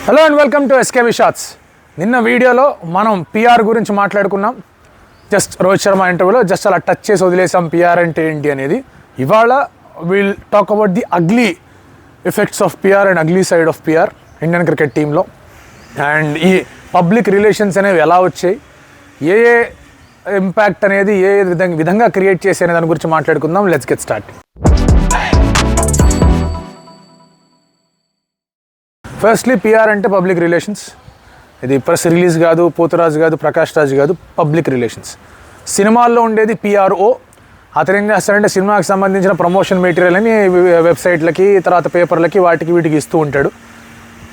Hello and welcome to SKV shots. నిన్న వీడియోలో మనం పిఆర్ గురించి మాట్లాడుకున్నాం. జస్ట్ రోహిత్ శర్మ ఇంటర్వ్యూలో జస్ట్ అలా టచ్ చేసి వదిలేసాం పిఆర్ అంటే ఏంటి అనేది. ఇవాళ will talk about the ugly effects of PR and ugly side of PR Indian cricket టీంలో. అండ్ ఈ పబ్లిక్ రిలేషన్స్ అనేవి ఎలా వచ్చాయి, ఏ ఇంపాక్ట్ అనేది ఏ విధంగా క్రియేట్ చేసే అనే దాని గురించి మాట్లాడుకుందాం. Let's get start. Firstly PR అంటే పబ్లిక్ రిలేషన్స్. ఇది ప్రెస్ రిలీజ్ కాదు, పోతురాజు కాదు, ప్రకాష్ రాజ్ కాదు, పబ్లిక్ రిలేషన్స్. సినిమాల్లో ఉండేది పిఆర్ఓ. అతను ఏం చేస్తాడంటే సినిమాకి సంబంధించిన ప్రమోషన్ మెటీరియల్ అని వెబ్సైట్లకి, తర్వాత పేపర్లకి, వాటికి వీటికి ఇస్తూ ఉంటాడు.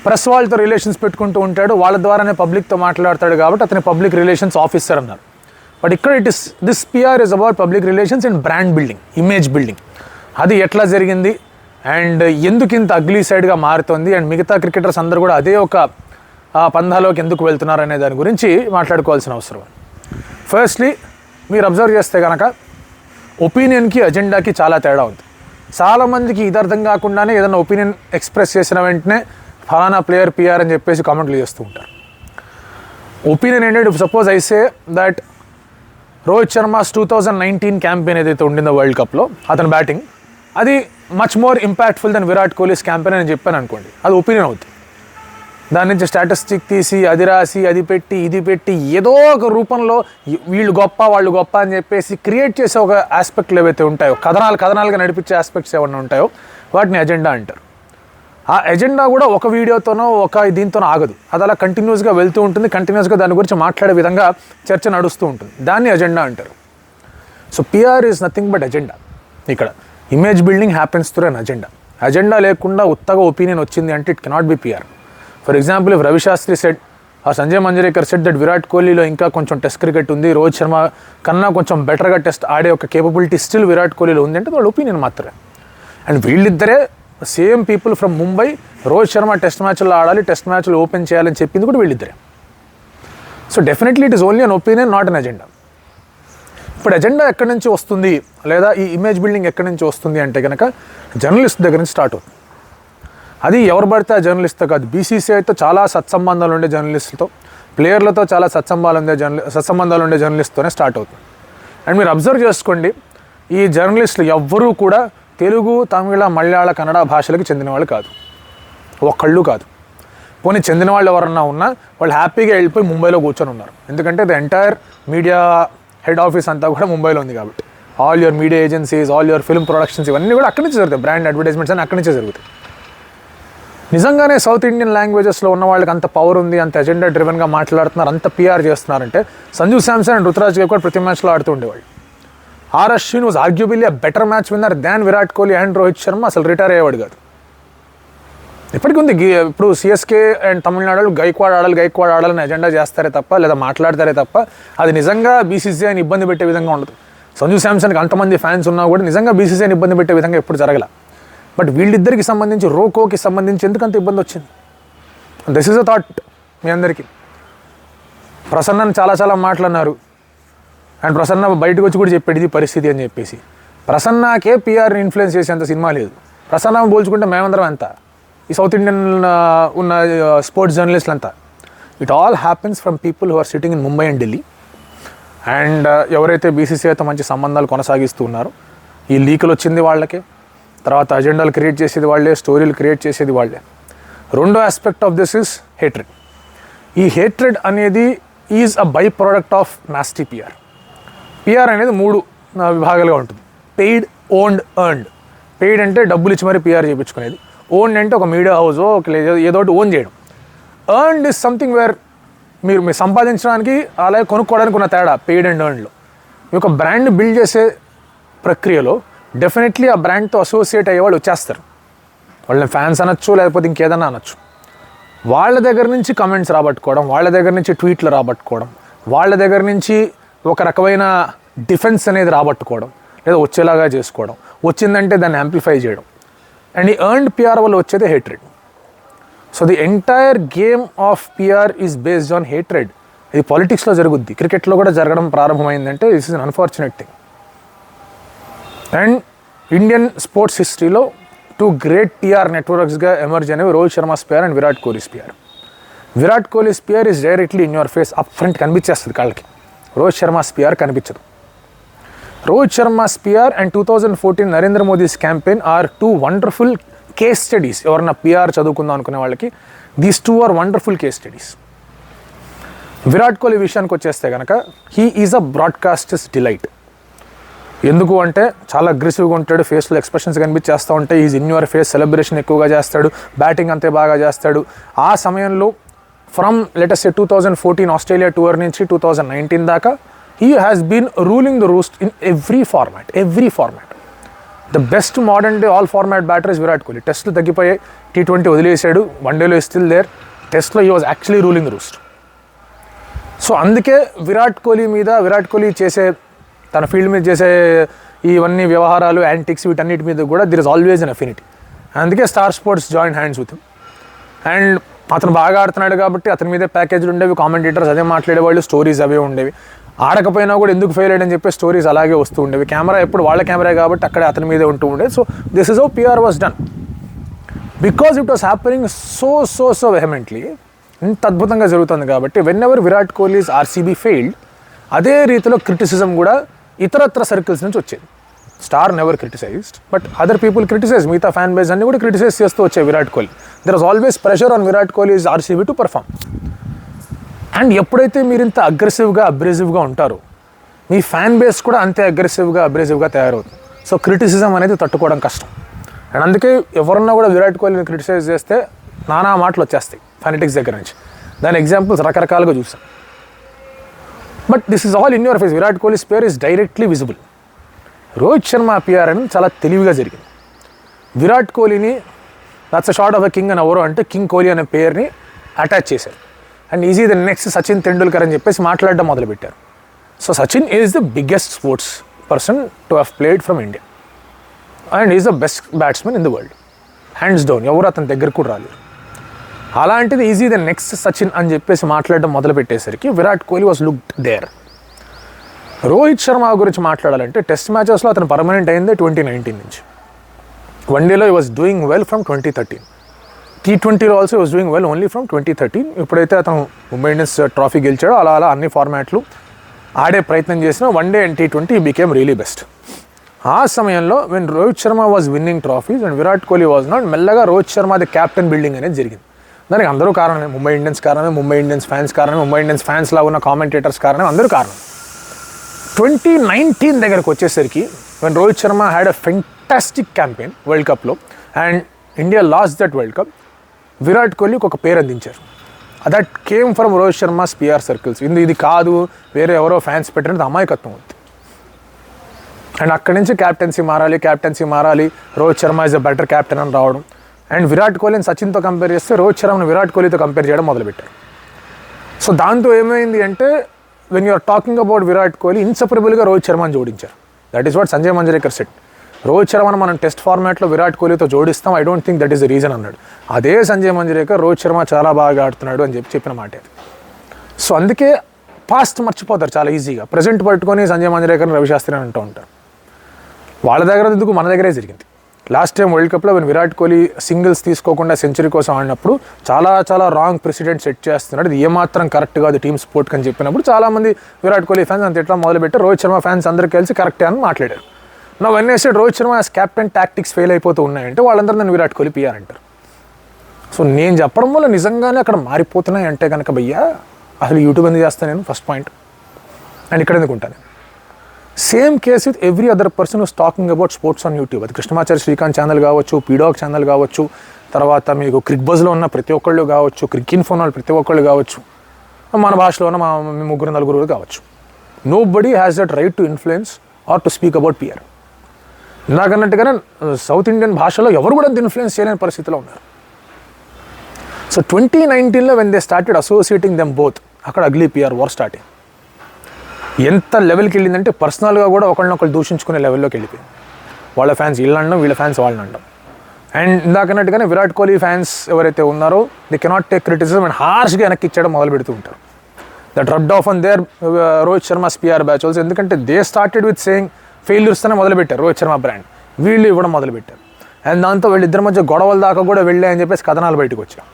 ప్రెస్ వాళ్ళతో రిలేషన్స్ పెట్టుకుంటూ ఉంటాడు. వాళ్ళ ద్వారానే పబ్లిక్తో మాట్లాడతాడు కాబట్టి అతని పబ్లిక్ రిలేషన్స్ ఆఫీసర్ అన్నారు. బట్ ఇక్కడ this PR is about public relations and brand building, image building. అది ఎట్లా జరిగింది అండ్ ఎందుకు ఇంత అగ్లీ సైడ్గా మారుతుంది అండ్ మిగతా క్రికెటర్స్ అందరూ కూడా అదే ఒక పందాలోకి ఎందుకు వెళ్తున్నారు అనే దాని గురించి మాట్లాడుకోవాల్సిన అవసరం. ఫస్ట్లీ మీరు అబ్జర్వ్ చేస్తే కనుక ఒపీనియన్కి అజెండాకి చాలా తేడా ఉంది. చాలామందికి ఇది అర్థం కాకుండానే ఏదైనా ఒపీనియన్ ఎక్స్ప్రెస్ చేసిన వెంటనే ఫలానా ప్లేయర్ పిఆర్ అని చెప్పేసి కామెంట్లు చేస్తూ ఉంటారు. ఒపీనియన్ ఏంటంటే suppose I say that Rohit Sharma's 2019 campaign ఏదైతే ఉండిందో వరల్డ్ కప్లో అతని బ్యాటింగ్, అది much more impactful than Virat Kohli's campaign అని చెప్పాను అనుకోండి, అది ఒపీనియన్ అవుతుంది. దాని నుంచి స్టాటిస్టిక్ తీసి అది రాసి అది పెట్టి ఇది పెట్టి ఏదో ఒక రూపంలో వీళ్ళు గొప్ప వాళ్ళు గొప్ప అని చెప్పేసి క్రియేట్ చేసే ఒక ఆస్పెక్ట్లు ఏవైతే ఉంటాయో, కథనాలుగా నడిపించే ఆస్పెక్ట్స్ ఏమన్నా ఉంటాయో వాటిని ఎజెండా అంటారు. ఆ ఎజెండా కూడా ఒక వీడియోతోనో ఒక దీంతోనో ఆగదు. అది అలా కంటిన్యూస్గా వెళ్తూ ఉంటుంది. కంటిన్యూస్గా దాని గురించి మాట్లాడే విధంగా చర్చ నడుస్తూ ఉంటుంది. దాన్ని ఎజెండా అంటారు. So PR is nothing but agenda. ఇక్కడ image building happens through an agenda. Agenda లేకుండా ఉత్తగా ఒపీనియన్ వచ్చింది అంటే it cannot be PR. For example if Ravi Shastri said or Sanjay Manjrekar said that Virat కోహ్లీలో ఇంకా కొంచెం టెస్ట్ క్రికెట్ ఉంది, రోహిత్ శర్మ కన్నా కొంచెం బెటర్గా టెస్ట్ ఆడే ఒక కేపబిలిటీ స్టిల్ విరాట్ కోహ్లీలో ఉంది అంటే వాళ్ళ ఒపీనియన్ మాత్రమే. అండ్ వీళ్ళిద్దరే same people from Mumbai Rohit Sharma test మ్యాచ్లో ఆడాలి, టెస్ట్ మ్యాచ్లో ఓపెన్ చేయాలని చెప్పింది కూడా వీళ్ళిద్దరే. So definitely it is only an opinion, not an agenda. ఇప్పుడు ఎజెండా ఎక్కడి నుంచి వస్తుంది లేదా ఈ ఇమేజ్ బిల్డింగ్ ఎక్కడి నుంచి వస్తుంది అంటే కనుక జర్నలిస్ట్ దగ్గర నుంచి స్టార్ట్ అవుతుంది. అది ఎవరు పడితే ఆ జర్నలిస్ట్తో కాదు. బీసీసీఐతో చాలా సత్సంబంధాలు ఉండే జర్నలిస్టులతో, ప్లేయర్లతో చాలా సత్సంబంధాలు ఉండే జర్నలిస్ట్తోనే స్టార్ట్ అవుతుంది. అండ్ మీరు అబ్జర్వ్ చేసుకోండి, ఈ జర్నలిస్టులు ఎవ్వరూ కూడా తెలుగు, తమిళ, మలయాళ, కన్నడ భాషలకు చెందిన వాళ్ళు కాదు, ఒక్కళ్ళు కాదు. పోనీ చెందిన వాళ్ళు ఎవరన్నా ఉన్నా వాళ్ళు హ్యాపీగా వెళ్ళిపోయి ముంబైలో కూర్చొని ఉన్నారు. ఎందుకంటే the entire media head office అంతా కూడా ముంబైలో ఉంది కాబట్టి all your media agencies, all your film productions ఇవన్నీ కూడా అక్కడి నుంచి జరుగుతాయి. బ్రాండ్ అడ్వర్టైజ్మెంట్స్ అని అక్కడి నుంచే జరుగుతాయి. నిజంగానే సౌత్ ఇండియన్ లాంగ్వేజెస్లో ఉన్న వాళ్ళకి అంత పవర్ ఉంది, అంత ఎజెండా డ్రివెన్గా మాట్లాడుతున్నారు, అంత పిఆర్ చేస్తున్నారంటే సంజు శాంసన్ అండ్ రుతురాజ్ గైక్వాడ్ ప్రతి మ్యాచ్లో ఆడుతూ ఉండేవాళ్ళు. R Ashwin was arguably a better match winner than Virat Kohli and Rohit Sharma. అసలు రిటైర్ అయ్యేవాడు కాదు. ఇప్పటికీ ఉంది. ఇప్పుడు సిఎస్కే అండ్ తమిళనాడు గైక్వాడ్ ఆడాలని ఎజెండా చేస్తారే తప్ప, లేదా మాట్లాడతారే తప్ప అది నిజంగా బీసీసీఐని ఇబ్బంది పెట్టే విధంగా ఉండదు. సంజు శాంసన్కి అంతమంది ఫ్యాన్స్ ఉన్నా కూడా నిజంగా బీసీసీఐని ఇబ్బంది పెట్టే విధంగా ఎప్పుడు జరగల. బట్ వీళ్ళిద్దరికి సంబంధించి, రోకోకి సంబంధించి ఎందుకంత ఇబ్బంది వచ్చింది? దిస్ ఈజ్ అ థాట్ మీ అందరికీ. ప్రసన్నని చాలా మాట్లాడినారు అండ్ ప్రసన్న బయటకు వచ్చి కూడా చెప్పాడు ఇది పరిస్థితి అని చెప్పేసి. ప్రసన్నకే పిఆర్ని ఇన్ఫ్లుయెన్స్ చేసేంత సినిమా లేదు. ప్రసన్న పోల్చుకుంటే మేమందరం ఎంత, ఈ సౌత్ ఇండియన్ ఉన్న స్పోర్ట్స్ జర్నలిస్టులు అంతా. It all happens from people who are sitting in Mumbai and Delhi. And ఎవరైతే బీసీసీఐతో మంచి సంబంధాలు కొనసాగిస్తూ ఉన్నారో, ఈ లీకులు వచ్చింది వాళ్ళకే, తర్వాత అజెండాలు క్రియేట్ చేసేది వాళ్ళే, స్టోరీలు క్రియేట్ చేసేది వాళ్ళే. రెండో aspect of this is hatred. ఈ హేట్రెడ్ అనేది is a by product of nasty PR. PR అనేది 3 విభాగాలుగా ఉంటుంది. Paid, owned, earned. పెయిడ్ అంటే డబ్బులు ఇచ్చి మరీ పిఆర్ చేయించుకునేది. ఓన్డ్ అంటే ఒక మీడియా హౌస్ ఏదో ఒకటి ఓన్ చేయడం. ఎర్న్డ్ ఇస్ సంథింగ్ వేర్ మీరు సంపాదించడానికి అలాగే కొనుక్కోవడానికి ఉన్న తేడా పెయిడ్ అండ్ ఎర్న్డ్లో. మీ ఒక బ్రాండ్ బిల్డ్ చేసే ప్రక్రియలో డెఫినెట్లీ ఆ బ్రాండ్తో అసోసియేట్ అయ్యే వాళ్ళు వచ్చేస్తారు. వాళ్ళని ఫ్యాన్స్ అనొచ్చు, లేకపోతే ఇంకేదన్నా అనొచ్చు. వాళ్ళ దగ్గర నుంచి కమెంట్స్ రాబట్టుకోవడం, వాళ్ళ దగ్గర నుంచి ట్వీట్లు రాబట్టుకోవడం, వాళ్ళ దగ్గర నుంచి ఒక రకమైన డిఫెన్స్ అనేది రాబట్టుకోవడం, లేదా వచ్చేలాగా చేసుకోవడం, వచ్చిందంటే దాన్ని యాంప్లిఫై చేయడం. అండ్ ఈ ఎర్న్డ్ పిఆర్ వల్ల వచ్చేది hatred. So the entire game of PR is based on hatred. ఇది పాలిటిక్స్లో జరుగుద్ది, క్రికెట్లో కూడా జరగడం ప్రారంభమైందంటే this is an unfortunate thing. And Indian sports హిస్టరీలో 2 గ్రేట్ పిఆర్ నెట్వర్క్స్గా ఎమర్జ్ అనేవి Rohit Sharma's PR and Virat Kohli's PR. Virat Kohli sphere is directly in your face, up front కనిపించేస్తుంది కళ్ళకి. రోహిత్ శర్మ స్పియర్ కనిపించదు. Rohit Sharma sphere and 2014 Narendra Modi's campaign are 2 wonderful case studies. ఎవరన్నా పిఆర్ చదువుకుందాం అనుకునే వాళ్ళకి these 2 are wonderful case studies. Virat Kohli విషయానికి వచ్చేస్తే కనుక he is a broadcaster's delight. ఎందుకు అంటే చాలా అగ్రెసివ్గా ఉంటాడు, ఫేస్లో ఎక్స్ప్రెషన్స్ కనిపించేస్తూ ఉంటాయి. Is in your face, celebration ఎక్కువగా చేస్తాడు, బ్యాటింగ్ అంతే బాగా చేస్తాడు. ఆ సమయంలో ఫ్రమ్ లెటెస్ట్ 2014 ఆస్ట్రేలియా టూర్ నుంచి 2019 దాకా he has been ruling the roost in every format. The best modern day all format batter is Virat Kohli. Test lo తగ్గిపోయాయి, T20 వదిలేసాడు, వన్డేలో is still there. టెస్ట్లో he was actually ruling the roost. So అందుకే విరాట్ కోహ్లీ చేసే తన field మీద చేసే ఇవన్నీ వ్యవహారాలు, యాంటిక్స్, వీటన్నిటి మీద కూడా there is always an affinity. అందుకే star sports join hands with him. And అతను బాగా ఆడుతున్నాడు కాబట్టి అతని మీదే ప్యాకేజ్లు ఉండేవి, కామెంటేటర్స్ అదే మాట్లాడేవాళ్ళు, స్టోరీస్ అవే ఉండేవి. ఆడకపోయినా కూడా ఎందుకు ఫెయిల్ అయ్యని చెప్పి స్టోరీస్ అలాగే వస్తూ ఉండేవి. కెమెరా ఎప్పుడు వాళ్ళ కెమెరా కాబట్టి అక్కడ అతని మీదే ఉంటూ ఉండేది. So this is how PR was done because it was happening so vehemently. ఇంత అద్భుతంగా జరుగుతుంది కాబట్టి whenever Virat Kohli's RCB failed, అదే రీతిలో క్రిటిసిజం కూడా ఇతరత్ర సర్కిల్స్ నుంచి వచ్చేది. Star never criticised, but other people criticise. మిగతా ఫ్యాన్ బేస్ అన్ని కూడా క్రిటిసైజ్ చేస్తూ వచ్చాయి Virat Kohli. There was always pressure on Virat Kohli's RCB to perform. And ఎప్పుడైతే మీరు ఇంత అబ్రెసివ్గా ఉంటారో, మీ ఫ్యాన్ బేస్ కూడా అంతే అబ్రెసివ్గా తయారవుతుంది. సో క్రిటిసిజం అనేది తట్టుకోవడం కష్టం. అండ్ అందుకే ఎవరన్నా కూడా విరాట్ కోహ్లీని క్రిటిసైజ్ చేస్తే నానా మాటలు వచ్చేస్తాయి ఫానటిక్స్ దగ్గర నుంచి. దాని ఎగ్జాంపుల్స్ రకరకాలుగా చూసాం. But this is all in your face. Virat Kohli sphere is directly visible. Rohit Sharma PR అని చాలా తెలివిగా జరిగింది. విరాట్ కోహ్లీని that's a short of a king అని ఎవరో అంటే కింగ్ కోహ్లీ అనే పేరుని అటాచ్ చేశారు. And he's the next Sachin Tendulkar అని చెప్పేసి మాట్లాడడం మొదలుపెట్టారు. So Sachin is the biggest sports person to have played from India and is the best batsmen in the world, hands down. ఎవరు అతని దగ్గర కూడా రాలేరు. అలాంటిది ఈజీ ద నెక్స్ట్ సచిన్ అని చెప్పేసి మాట్లాడడం మొదలుపెట్టేసరికి Virat Kohli was looked there. Rohit Sharma గురించి మాట్లాడాలంటే టెస్ట్ మ్యాచెస్లో అతను పర్మనెంట్ అయింది 2019 నుంచి. వన్డేలో he was doing well from 2013. T20లో also was doing well only from 2013. ఎప్పుడైతే అతను ముంబై ఇండియన్స్ ట్రాఫీ గెలిచాడో అలా అన్ని ఫార్మాట్లు ఆడే ప్రయత్నం చేసిన one day and T20 became really best. ఆ సమయంలో when Rohit Sharma was winning trophies and Virat Kohli was not, మెల్లగా Rohit Sharma the captain building అనేది జరిగింది. దానికి అందరూ కారణమే, ముంబై ఇండియన్స్ కారణమే, ముంబై ఇండియన్స్ ఫ్యాన్స్ కారణమే, ముంబై ఇండియన్స్ ఫ్యాన్స్ లాగా ఉన్న కామెంటేటర్స్ కారణమే, అందరూ కారణం. 2019 దగ్గరకు వచ్చేసరికి when Rohit Sharma had a fantastic campaign world కప్లో and India lost that world cup, Virat కోహ్లీకి ఒక పేరు అందించారు. That came from Rohit Sharma's PR circles. ఇది కాదు వేరే ఎవరో ఫ్యాన్స్ పెట్టినది అమాయకత్వం అవుతుంది. అండ్ అక్కడి నుంచి క్యాప్టెన్సీ మారాలి, Rohit Sharma is a better captain అని రావడం. అండ్ విరాట్ కోహ్లీని సచిన్తో కంపేర్ చేస్తే రోహిత్ శర్మను విరాట్ కోహ్లీతో కంపేర్ చేయడం మొదలుపెట్టారు. సో దాంతో ఏమైంది అంటే when you're talking about Virat Kohli, ఇన్సెపరబుల్గా రోహిత్ శర్మని జోడించారు. That is what Sanjay Manjrekar said. Rohit శర్మను మనం టెస్ట్ ఫార్మాట్లో విరాట్ కోహ్లీతో జోడిస్తాం, I don't think that is the reason అన్నాడు. అదే సంజయ్ మంజరేకర్ రోహిత్ శర్మ చాలా బాగా ఆడుతున్నాడు అని చెప్పిన మాట అది. సో అందుకే పాస్ట్ మర్చిపోతారు చాలా ఈజీగా. ప్రజెంట్ పట్టుకొని సంజయ్ మంజరేకర్ని రవిశాస్త్రి అని అంటూ ఉంటారు. వాళ్ళ దగ్గర ఎందుకు, మన దగ్గరే జరిగింది. లాస్ట్ టైం వరల్డ్ కప్లో వెన్ విరాట్ కోహ్లీ సింగిల్స్ తీసుకోకుండా సెంచరీ కోసం ఆడినప్పుడు చాలా రాంగ్ ప్రెసిడెంట్ సెట్ చేస్తున్నాడు, ఇది ఏమాత్రం కరెక్ట్ కాదు టీమ్ స్పోర్ట్ అని చెప్పినప్పుడు చాలామంది విరాట్ కోహ్లీ ఫ్యాన్స్ అంత ఎట్లా మొదలుపెట్టారు, రోహిత్ శర్మ ఫ్యాన్స్ అందరూ కలిసి కరెక్టే అని మాట్లాడారు. నా when I said Rohit Sharma as captain tactics fail అయిపోతూ ఉన్నాయంటే వాళ్ళందరూ నన్ను విరాట్ కోహ్లీ పిఆర్ అంటారు. సో నేను చెప్పడం వల్ల నిజంగానే అక్కడ మారిపోతున్నాయి అంటే కనుక భయ్యా అసలు యూట్యూబ్ ఎందుకు చేస్తాను నేను, ఫస్ట్ పాయింట్. అండ్ ఇక్కడ ఎందుకు ఉంటాను. Same case with every other person who's talking about sports on YouTube. అది కృష్ణమాచారి శ్రీకాంత్ ఛానల్ కావచ్చు, పీడాక్ ఛానల్ కావచ్చు, తర్వాత మీకు క్రిక్ బజ్లో ఉన్న ప్రతి ఒక్కళ్ళు కావచ్చు, క్రిక్ ఇన్ఫోన్ వాళ్ళు ప్రతి ఒక్కళ్ళు కావచ్చు, మన భాషలో ఉన్న మా 3-4 కావచ్చు. Nobody has that right to influence or to speak about PR. ఇందాకన్నట్టుగానే సౌత్ ఇండియన్ భాషలో ఎవరు కూడా అంత ఇన్ఫ్లుయెన్స్ చేయలేని పరిస్థితిలో ఉన్నారు. సో 2019లో when they started associating them both, అక్కడ అగ్లీ పిఆర్ వార్ స్టార్ట్ అయింది. ఎంత లెవెల్కి వెళ్ళిందంటే పర్సనల్గా కూడా ఒకళ్ళనొకళ్ళు దూషించుకునే లెవెల్లోకి వెళ్ళిపోయింది. వాళ్ళ ఫ్యాన్స్ వీళ్ళని అనడం, వీళ్ళ ఫ్యాన్స్ వాళ్ళని అనడం. అండ్ ఇందాకన్నట్టుగానే విరాట్ కోహ్లీ ఫ్యాన్స్ ఎవరైతే ఉన్నారో they cannot take criticism and హార్ష్గా వెనక్కి ఇచ్చడం మొదలు పెడుతూ ఉంటారు. That rubbed off on their Rohit Sharma's PR batch also. ఎందుకంటే దే స్టార్టెడ్ విత్ సేయింగ్ ఫెయిల్యూర్స్తోనే మొదలుపెట్టారు రోహిత్ శర్మ బ్రాండ్, వీళ్ళు ఇవ్వడం మొదలుపెట్టారు. అండ్ దాంతో వీళ్ళిద్దరి మధ్య గొడవల దాకా కూడా వెళ్ళాయని చెప్పేసి కథనాలు బయటకు వచ్చాయి.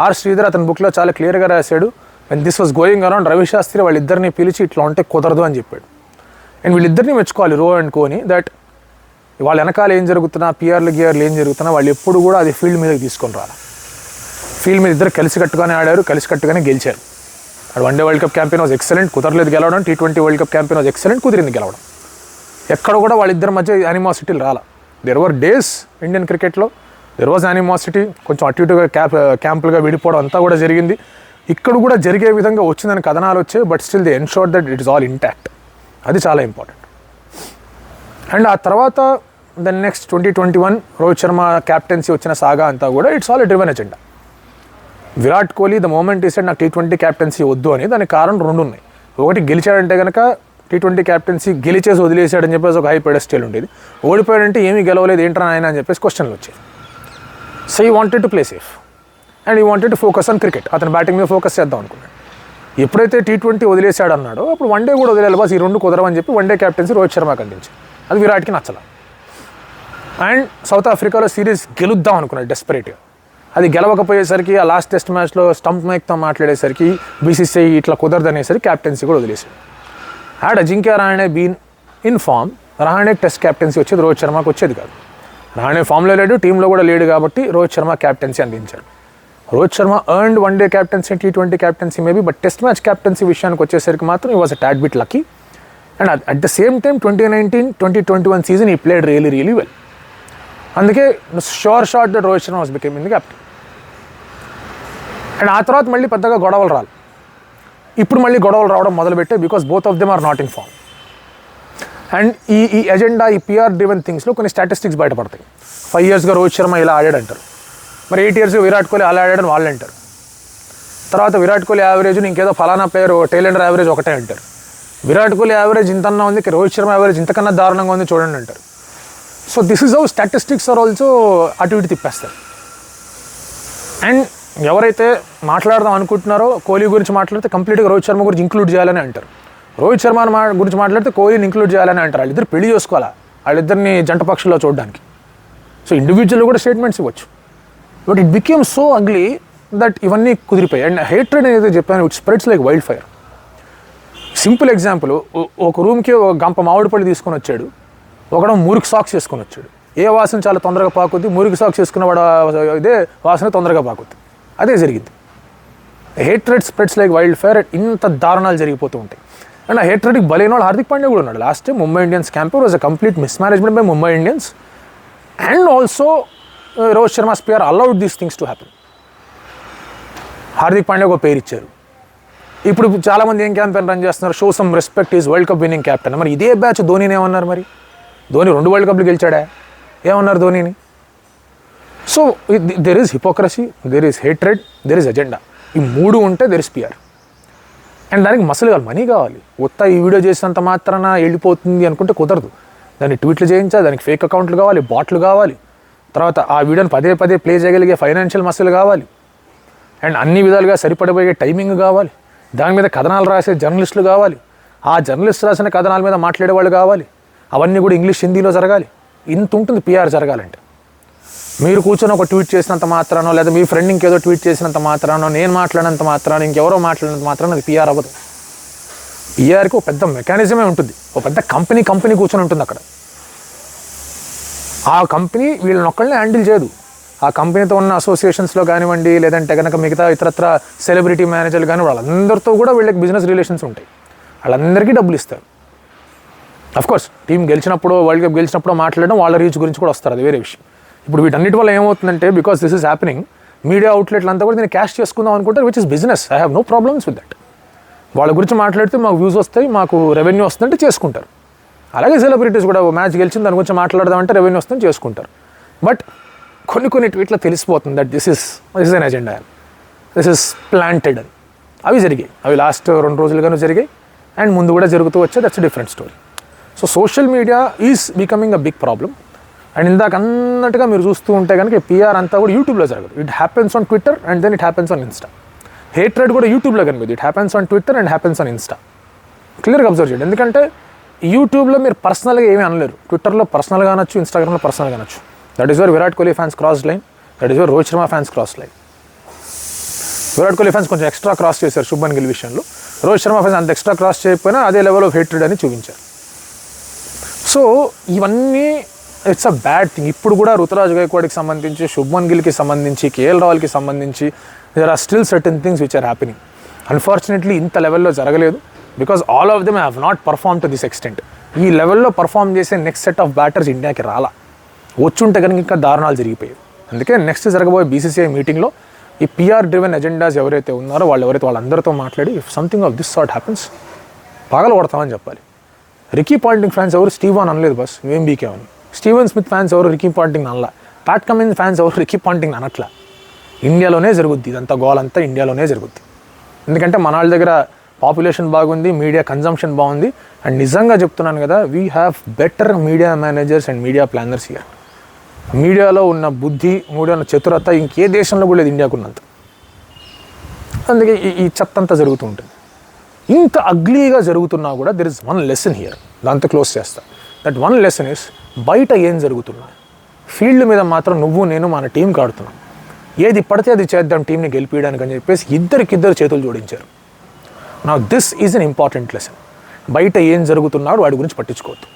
ఆర్ శ్రీధర్ అతని బుక్లో చాలా క్లియర్గా రాశాడు, and this was going around, Ravi Shastri వాళ్ళిద్దరిని పిలిచి ఇట్లా ఉంటే కుదరదు అని చెప్పాడు. అండ్ వీళ్ళిద్దరిని మెచ్చుకోవాలి రో అండ్ కోని, దట్ వాళ్ళ వెనకాల ఏం జరుగుతున్నా, పిఆర్లు గిఆర్లు ఏం జరుగుతున్నా వాళ్ళు ఎప్పుడు కూడా అది ఫీల్డ్ మీదకి తీసుకొని రాలి. ఫీల్డ్ మీద ఇద్దరు కలిసికట్టుగానే ఆడారు, కలిసికట్టుగానే గెలిచారు. అది one day world cup campaign was excellent, కుదరలేదు గెలవడం. T20 world cup campaign was excellent, కుదిరింది గెలవడం. ఎక్కడ కూడా వాళ్ళిద్దరి మధ్య యానిమాసిటీలు రాలా. దెర్ వర్ డేస్ ఇండియన్ క్రికెట్లో దెర్ వాజ్ యానిమాసిటీ, కొంచెం అటు ఇటుగా క్యాంపులుగా విడిపోవడం అంతా కూడా జరిగింది. ఇక్కడ కూడా జరిగే విధంగా వచ్చిందని కథనాలు వచ్చాయి, but still they ensure that it is all intact. అది చాలా ఇంపార్టెంట్. అండ్ ఆ తర్వాత the next 2021 Rohit Sharma captaincy వచ్చిన సాగా అంతా కూడా it's all a driven agenda. Virat Kohli the moment ఈసాడు నాకు T20 క్యాప్టెన్సీ వద్దు అని, దానికి కారణం రెండు ఉన్నాయి. ఒకటి, గెలిచాడంటే కనుక T20 క్యాప్టెన్సీ గెలిచేసి వదిలేసాడని చెప్పేసి ఒక హై పెడెస్టల్ ఉండేది. ఓడిపోయాడంటే ఏమీ గెలవలేదు ఏంట్రా ఆయన అని చెప్పేసి క్వశ్చన్లు వచ్చాయి. So he wanted to play safe and he wanted to focus on cricket. అతను బ్యాటింగ్ మీద ఫోకస్ చేద్దాం అనుకున్నాడు. ఎప్పుడైతే T20 వదిలేసాడు అన్నాడో అప్పుడు వన్డే కూడా వదిలేయాలి బాస్, ఈ రెండు కుదరవని చెప్పి వన్డే క్యాప్టెన్సీ రోహిత్ శర్మకి అందించాడు. అది విరాట్కి నచ్చల. అండ్ సౌత్ ఆఫ్రికాలో సిరీస్ గెలుద్దాం అనుకున్నాడు డెస్పరేట్గా. అది గెలవకపోయేసరికి ఆ లాస్ట్ టెస్ట్ మ్యాచ్లో స్టంప్ మైక్తో మాట్లాడేసరికి BCCI ఇట్లా కుదరదనేసరికి క్యాప్టెన్సీ కూడా వదిలేసాడు. Had Ajinkya Rahane been in form, Rahane test captaincy వచ్చేది, రోహిత్ శర్మకు వచ్చేది కాదు. రహానే ఫామ్లో లేడు, టీంలో కూడా లేడు కాబట్టి రోహిత్ శర్మ క్యాప్టెన్సీ అందించారు. Rohit Sharma earned one day captaincy, T20 captaincy maybe, but test match captaincy విషయానికి వచ్చేసరికి మాత్రం he was a tad bit lucky. And at the same time 2019-2021 season he played really well. అందుకే sure shot that Rohit Sharma was becoming the captain. అండ్ ఆ తర్వాత మళ్ళీ పెద్దగా గొడవలు రాలి. ఇప్పుడు మళ్ళీ గొడవలు రావడం మొదలుపెట్టే, because both of them are not in form. And ఈ ఎజెండా, ఈ పిఆర్ డ్రివెన్ థింగ్స్లో కొన్ని స్టాటిస్టిక్స్ బయటపడతాయి. 5 ఇయర్స్గా రోహిత్ శర్మ ఇలా ఆడాడంటారు, మరి 8 ఇయర్స్గా విరాట్ కోహ్లీ అలా ఆడాడని వాళ్ళు అంటారు. తర్వాత విరాట్ కోహ్లీ యావరేజ్ ఇంకేదో ఫలానా ప్లేయర్ టైలెండర్ యావరేజ్ ఒకటే అంటారు. విరాట్ కోహ్లీ యావరేజ్ ఇంతన్నా ఉంది, రోహిత్ శర్మ యావరేజ్ ఇంతకన్నా దారుణంగా ఉంది చూడండి అంటారు. So this is how statistics are also అటు ఇటు తిప్పేస్తారు. అండ్ ఎవరైతే మాట్లాడదాం అనుకుంటున్నారో కోహ్లీ గురించి మాట్లాడితే కంప్లీట్గా రోహిత్ శర్మ గురించి ఇంక్లూడ్ చేయాలని అంటారు. రోహిత్ శర్మ గురించి మాట్లాడితే కోహ్లీని ఇంక్లూడ్ చేయాలని అంటారు. వాళ్ళిద్దరు పెళ్లి చేసుకోవాలా, వాళ్ళిద్దరిని జంట పక్షుల్లో చూడడానికి. సో ఇండివిజువల్ కూడా స్టేట్మెంట్స్ ఇవ్వచ్చు. But it became so ugly that ఇవన్నీ కుదిరిపోయాయి. అండ్ హేట్రెడ్ అనేది చెప్పాను, it spreads like wild fire. Simple example, ఒక రూమ్కి ఒక గంప మామిడి పళ్ళు తీసుకొని వచ్చాడు, ఒకడు మురికి సాక్స్ వేసుకొని వచ్చాడు. ఏ వాసన చాలా తొందరగా పాకుద్ది, మురికి సాక్స్ వేసుకున్నవాడు ఇదే వాసన తొందరగా పాకుద్ది. అదే జరిగింది. Hatred spreads like wild fire. ఇంత దారుణాలు జరిగిపోతూ ఉంటాయి. అండ్ ఆ హేట్రెడ్కి బలైన వాళ్ళు హార్దిక్ పాండ్యా కూడా ఉన్నాడు. Last time Mumbai Indians campaign was a complete mismanagement by Mumbai Indians. And also Rohit Sharma spear allowed these things to happen. Hardik Pandya ఒక పేరు ఇచ్చారు. ఇప్పుడు చాలామంది ఏం క్యాంపెయిన్ రన్ చేస్తున్నారు, show some respect is world cup winning captain. మరి ఇదే బ్యాచ్ ధోనీని ఏమన్నారు? మరి ధోని 2 వరల్డ్ కప్లు గెలిచాడా? ఏమన్నారు ధోనీని? So there is hypocrisy, there is hatred, there is agenda. ఈ 3 ఉంటే దెర్ ఇస్ పిఆర్. అండ్ దానికి మసలు కావాలి, మనీ కావాలి. ఈ వీడియో చేసినంత మాత్రాన వెళ్ళిపోతుంది అనుకుంటే కుదరదు. దాన్ని ట్వీట్లు చేయించాలి, దానికి ఫేక్ అకౌంట్లు కావాలి, బాట్లు కావాలి. తర్వాత ఆ వీడియోని పదే ప్లే చేయగలిగే ఫైనాన్షియల్ మసలు కావాలి. అండ్ అన్ని విధాలుగా సరిపడబోయే టైమింగ్ కావాలి. దాని మీద కథనాలు రాసే జర్నలిస్టులు కావాలి. ఆ జర్నలిస్ట్ రాసిన కథనాల మీద మాట్లాడే వాళ్ళు కావాలి. అవన్నీ కూడా ఇంగ్లీష్, హిందీలో జరగాలి. ఇంత ఉంటుంది పిఆర్ జరగాలంటే. మీరు కూర్చొని ఒక ట్వీట్ చేసినంత మాత్రానో, లేదా మీ ఫ్రెండ్ ఇంకేదో ట్వీట్ చేసినంత మాత్రానో, నేను మాట్లాడినంత మాత్రానో, ఇంకెవరో మాట్లాడినంత మాత్రానో అది పిఆర్ అవ్వదు. పిఆర్కి ఒక పెద్ద మెకానిజమే ఉంటుంది. ఒక పెద్ద కంపెనీ కూర్చొని ఉంటుంది అక్కడ. ఆ కంపెనీ వీళ్ళనొక్కళ్ళని హ్యాండిల్ చేయదు. ఆ కంపెనీతో ఉన్న అసోసియేషన్స్లో కానివ్వండి, లేదంటే కనుక మిగతా ఇతరత్ర సెలబ్రిటీ మేనేజర్లు కానీ వాళ్ళందరితో కూడా వీళ్ళకి బిజినెస్ రిలేషన్స్ ఉంటాయి. వాళ్ళందరికీ డబ్బులు ఇస్తారు. అఫ్కోర్స్ టీం గెలిచినప్పుడు, వరల్డ్ కప్ గెలిచినప్పుడు మాట్లాడడం, వాళ్ళ రీచ్ గురించి కూడా వస్తారు, అది వేరే విషయం. ఇప్పుడు వీటన్నిటి వల్ల ఏమవుతుందంటే, because this is happening, media అవుట్లెట్లు అంతా కూడా దీన్ని క్యాష్ చేసుకుందాం అనుకుంటారు, which is business. I have no problems with that. వాళ్ళ గురించి మాట్లాడితే మాకు వ్యూస్ వస్తాయి, మాకు రెవెన్యూ వస్తుందంటే చేసుకుంటారు. అలాగే సెలబ్రిటీస్ కూడా మ్యాచ్ గెలిచింది దాని గురించి మాట్లాడదామంటే రెవెన్యూ వస్తుందని చేసుకుంటారు. బట్ కొన్ని ట్వీట్లో తెలిసిపోతుంది that this is an agenda, this is planted అని. అవి జరిగాయి. అవి లాస్ట్ 2 రోజులుగానే జరిగాయి. అండ్ ముందు కూడా జరుగుతూ వచ్చే, that's a different story. So social media is becoming a big problem. And ఇందాక అన్నట్టుగా మీరు చూస్తూ ఉంటే కనుక పిఆర్ అంతా కూడా యూట్యూబ్లో జరగదు. It happens on Twitter and then it happens on Insta. Hatred కూడా యూట్యూబ్లో కనిపిస్తుంది. It happens on Twitter and happens on Insta. క్లియర్గా అబ్జర్వ్ చేయండి. ఎందుకంటే యూట్యూబ్లో మీరు పర్సనల్గా ఏమీ అనలేరు. ట్విట్టర్లో పర్సనల్గా అనొచ్చు, ఇన్స్టాగ్రామ్లో పర్సనల్గా అనొచ్చు. That is where Virat Kohli fans cross line, that is where Rohit Sharma fans cross line. Virat Kohli fans కొంచెం ఎక్స్ట్రా క్రాస్ చేశారు శుభ్మన్ గిల్ విషయంలో. రోహిత్ శర్మ ఫ్యాన్స్ అంత ఎక్స్ట్రా క్రాస్ చేయకపోయినా అదే లెవెల్ ఆఫ్ హేట్రెడ్ అని చూపించారు. సో ఇవన్నీ ఇట్స్ అ బ్యాడ్ థింగ్. ఇప్పుడు కూడా రుతురాజ్ గైక్వాడ్కి సంబంధించి, శుభ్మన్ గిల్కి సంబంధించి, కేఎల్ రాహుల్కి సంబంధించి there are still certain things which are happening. Unfortunately ఇంత లెవెల్లో జరగలేదు because all of them have not perform to this extent. ఈ లెవెల్లో పర్ఫామ్ చేసే నెక్స్ట్ సెట్ ఆఫ్ బ్యాటర్స్ ఇండియాకి రాలా. వచ్చుంటే కనుక ఇంకా దారుణాలు జరిగిపోయాయి. అందుకే నెక్స్ట్ జరగబోయే బీసీసీఐ మీటింగ్లో ఈ పిఆర్ డ్రివెన్ ఎజెండాస్ ఎవరైతే ఉన్నారో వాళ్ళందరితో మాట్లాడి if something of this sort happens పగలు కొడతామని చెప్పాలి. రికీ పాంటింగ్ ఫ్యాన్స్ ఎవరు స్టీవ్ వాన్ అనలేదు బస్ మేము బీకేమని. స్టీవెన్ స్మిత్ ఫ్యాన్స్ ఎవరు రికీ పాంటింగ్ అనలా. ప్యాట్ కమిన్స్ ఫ్యాన్స్ ఎవరు రికీ పాంటింగ్ అనట్లా. ఇండియాలోనే జరుగుద్ది ఇదంతా, గోల్ అంతా ఇండియాలోనే జరుగుద్ది. ఎందుకంటే మన వాళ్ళ దగ్గర పాపులేషన్ బాగుంది, మీడియా కన్జంప్షన్ బాగుంది. అండ్ నిజంగా చెప్తున్నాను కదా, we have better media managers and media planners here. మీడియాలో ఉన్న బుద్ధి, మీడియా ఉన్న చతురత ఇంకే దేశంలో కూడా లేదు ఇండియాకు ఉన్నంత. అందుకే ఈ చెత్త అంతా జరుగుతూ ఉంటుంది. ఇంత అగ్లీగా జరుగుతున్నా కూడా there is one lesson here. దాంతో క్లోజ్ చేస్తా. దట్ వన్ లెసన్ ఇస్ బయట ఏం జరుగుతున్నా ఫీల్డ్ మీద మాత్రం నువ్వు నేను మన టీంకి ఆడుతున్నాం. ఏది పడితే అది చేద్దాం టీంని గెలిపించడానికి అని చెప్పేసి ఇద్దరికిద్దరు చేతులు జోడించారు. నా this is an important lesson. బయట ఏం జరుగుతున్నాడు వాడి గురించి పట్టించుకోవద్దు.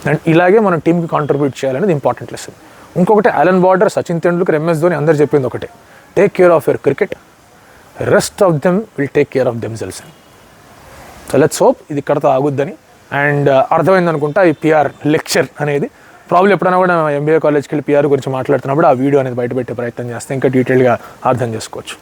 అండ్ ఇలాగే మనం టీంకి కాంట్రిబ్యూట్ చేయాలనేది ఇంపార్టెంట్ లెసన్. ఇంకొకటి Allan Border, Sachin Tendulkar, MS Dhoni అందరు చెప్పింది ఒకటే, take care of your cricket, rest of them will take care of themselves. So let's hope ఇది ఇక్కడతో ఆగుద్దని. అండ్ అర్థమైంది అనుకుంటా ఈ పిఆర్ లెక్చర్ అనేది. ప్రాబ్లం ఎప్పుడైనా కూడా ఎంబీఏ కాలేజ్కి వెళ్ళి పిఆర్ గురించి మాట్లాడుతున్నప్పుడు ఆ వీడియో అనేది బయటపెట్టే ప్రయత్నం చేస్తే ఇంకా డీటెయిల్గా అర్థం చేసుకోవచ్చు.